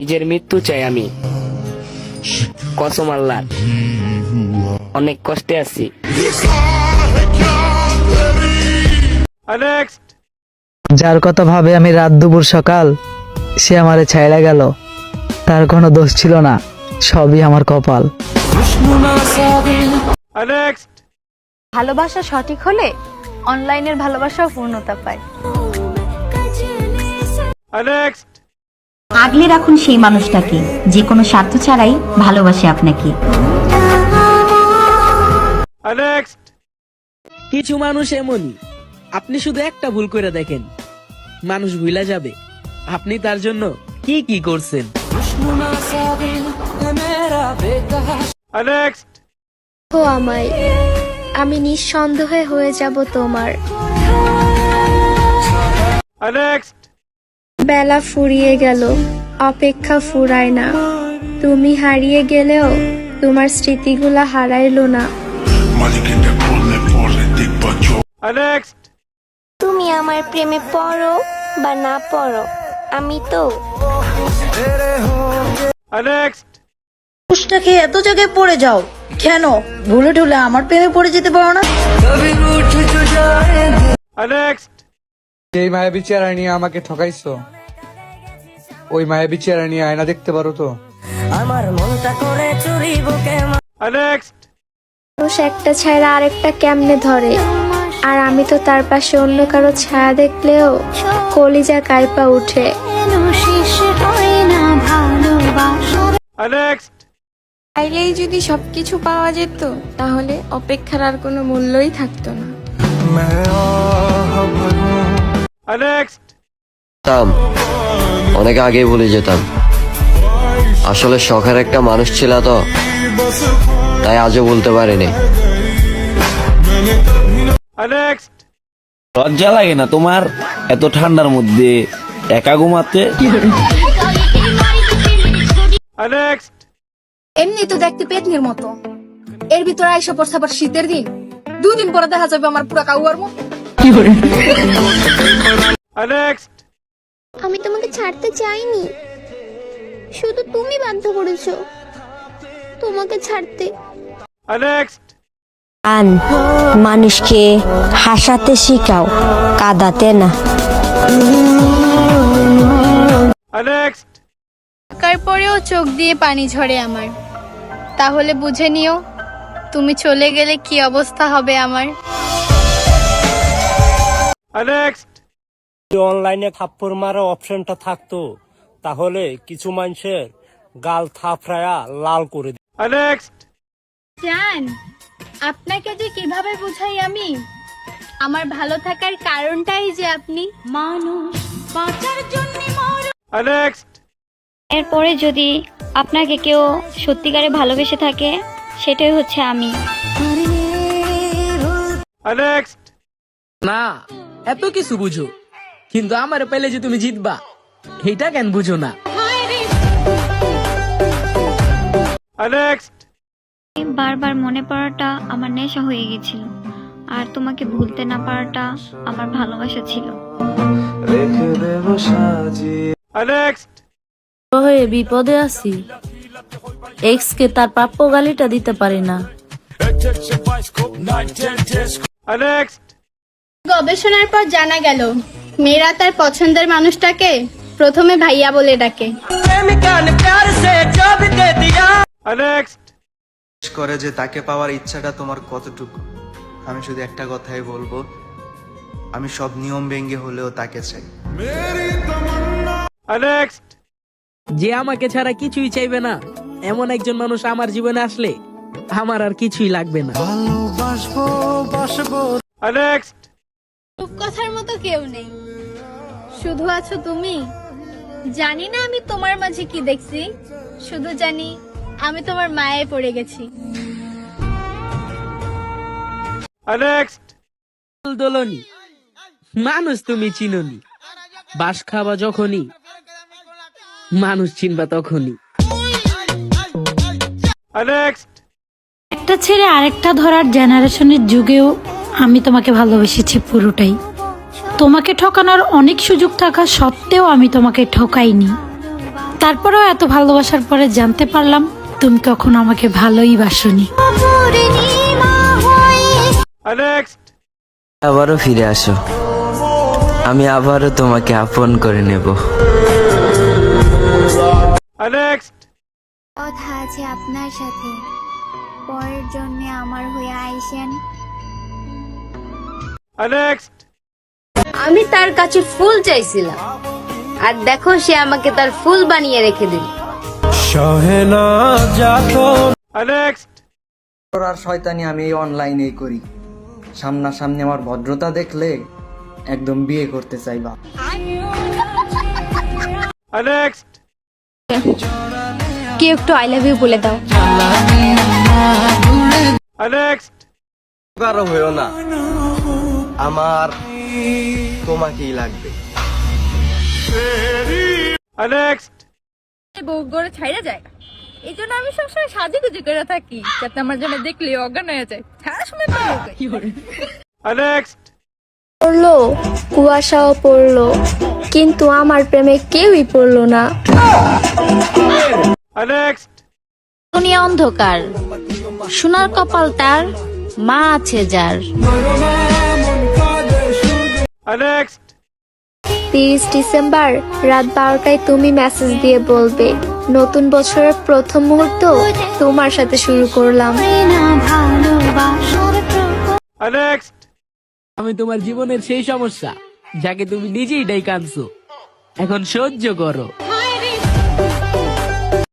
নিজের মৃত্যু চাই আমি, কসম আল্লাহর। অনেক কষ্টে আছি। যার কথা ভাবে আমি রাত দুপুর সকাল, সে আমারে ছাইড়া গেল। তার কোনো দোষ ছিল না, সবই আমার কপাল। ভালোবাসা সঠিক হলে অনলাইনের ভালোবাসাও পূর্ণতা পায়। আগলে রাখুন সেই মানুষটাকে যে কোনো স্বার্থ ছাড়াই ভালোবাসে আপনাকে। কিছু মানুষ এমনই, আপনি শুধু একটা ভুল করে দেখেন, মানুষ ভুলা যাবে আপনি তার জন্য কি কি করছেন। ও আমায়, আমি নিঃসন্দেহে হয়ে যাব তোমার। বেলা ফুরিয়ে গেল, অপেক্ষা ফুরায় না। তুমি হারিয়ে গেলেও তোমার স্মৃতিগুলা হারাইলো না। তুমি আমার প্রেমে পড়ো বা না পড়ো, আমি তো পুষ্টাকে এত জায়গায় পড়ে যাও কেন? ভুলে ঠুলে আমার প্রেমে পড়ে যেতে পারো না? যেই মায়াবী চেহারা নিয়ে আমাকে ঠকাইছো, ওই মায়াবী চেহারা নিয়ে আয়না দেখতে পারো তো? আমার মনটা করে চুরিব মানুষ একটা ছায়া আরেকটা কেমনে ধরে, আর আমি তো তার পাশে অন্য কারো ছায়া দেখলেও কলিজা কাইপা উঠে। চাইলেই যদি সবকিছু পাওয়া যেত, তাহলে অপেক্ষার আর কোনো মূল্যই থাকতো না। অনেক আগেই ভুলে যেতাম। আসলে শখের একটা মানুষ ছিল তো, তাই আজও বলতে পারিনি। লজ্জা লাগে না তোমার এত ঠান্ডার মধ্যে একা ঘুমাতে? এমনি তো দেখতে পেতনির মতো, এর ভিতরে আইসা পড়ছে আবার শীতের দিন। 2 দিন পরে দেখা যাবে আমার পুরা কাউয়ার মতো। আমি তোমাকে ছাড়তে চাইনি, শুধু তুমি বাধ্য করেছো তোমাকে ছাড়তে। মানুষকে হাসাতে শিখাও, কাঁদাতে না। থাকার পরেও চোখ দিয়ে পানি ঝরে আমার, তাহলে বুঝে নিও তুমি চলে গেলে কি অবস্থা হবে আমার। অনলাইনে থাপ্পড় মারা অপশনটা থাকতো, তাহলে কিছু মানুষের গাল থাপড়ায়া লাল করে দিত। জান, আপনাকে যে কিভাবে বুঝাই আমি, আমার ভালো থাকার কারণটাই যে আপনি। মানুষ বাঁচার জন্য এরপরে যদি আপনাকে কেউ সত্যিকারে ভালোবেসে থাকে, সেটাই হচ্ছে আমি। না, এত কিছু বুঝো, কিন্তু আমার পেলে যে তুমি জিতবা এটা কেন বুঝো না? বারবার মনে পড়াটা আমার নেশা হয়ে গেছিল, আর তোমাকে ভুলতে না পারাটা আমার ভালোবাসা ছিল। হয়ে বিপদে আছি, এক্স কে তার প্রাপ্য গালিটা দিতে পারি না। গবেষণার পর জানা গেল, মেয়েরা তার পছন্দের মানুষটাকে প্রথমে ভাইয়া বলে ডাকে। করে যে তাকে পাওয়ার ইচ্ছাটা তোমার কতটুকু, আমি শুধু একটা কথাই বলবো, আমি সব নিয়ম ভেঙে হলেও তাকে চাই। যে আমাকে ছাড়া কিছুই চাইবে না, এমন একজন মানুষ আমার জীবনে আসলে আমার আর কিছুই লাগবে না। রূপকথার মতো কেউ নেই, শুধু আছো তুমি। জানি না আমি তোমার মাঝে কি দেখছি, শুধু জানি আমি তোমার মায়ায় পড়ে গেছি। দোলনি মানুষ তুমি চিনোনি, বাস খাবা যখনই মানুষ চিনবা তখনই। একটা ছেড়ে আরেকটা ধরার জেনারেশনের যুগেও আমি তোমাকে ভালোবেসেছি পুরোটাই। তোমাকে ঠকানোর অনেক সুযোগ থাকা সত্ত্বেও আমি তোমাকে ঠকাইনি। তারপরেও এত ভালোবাসার পরে জানতে পারলাম তুমি কখনো আমাকে ভালোই বাসনি। আবারও ফিরে আসো, আমি আবারও তোমাকে আপন করে নেব। কথা আছে আপনার সাথে, পরের জন্য আমার হয়ে আইসেন। আমি তার কাছে ফুল চাইছিলাম, আর দেখো সে আমাকে তার ফুল বানিয়ে রেখে দিল। আর শয়তানি আমি এই অনলাইনেই করি, সামনাসামনি আমার ভদ্রতা দেখলে একদম বিয়ে করতে চাইবা। কেউ একটু আই লাভ ইউ বলে দাও। কারো হয়েও না, আমার তোমাকেই লাগবে। বউ গড়ে ছাইরা যায়, এই জন্য আমি সবসময় সাজুগুজু করে থাকি, যাতে আমার জন্য দেখলে অজ্ঞান হয়ে যায়। সারা সময় পড়লো, কুয়াশাও পড়লো, কিন্তু আমার প্রেমে কেউই পড়লো না। দুনিয়া অন্ধকার, সোনার কপাল তার, মা আছে যার। 30 ডিসেম্বর রাত 12টায় তুমি মেসেজ দিয়ে বলবে, নতুন বছরের প্রথম মুহূর্ত তোমার সাথে শুরু করলাম। আমি তোমার জীবনের সেই সমস্যা যাকে তুমি নিজেই ডাই কাঁদছো, এখন সহ্য করো।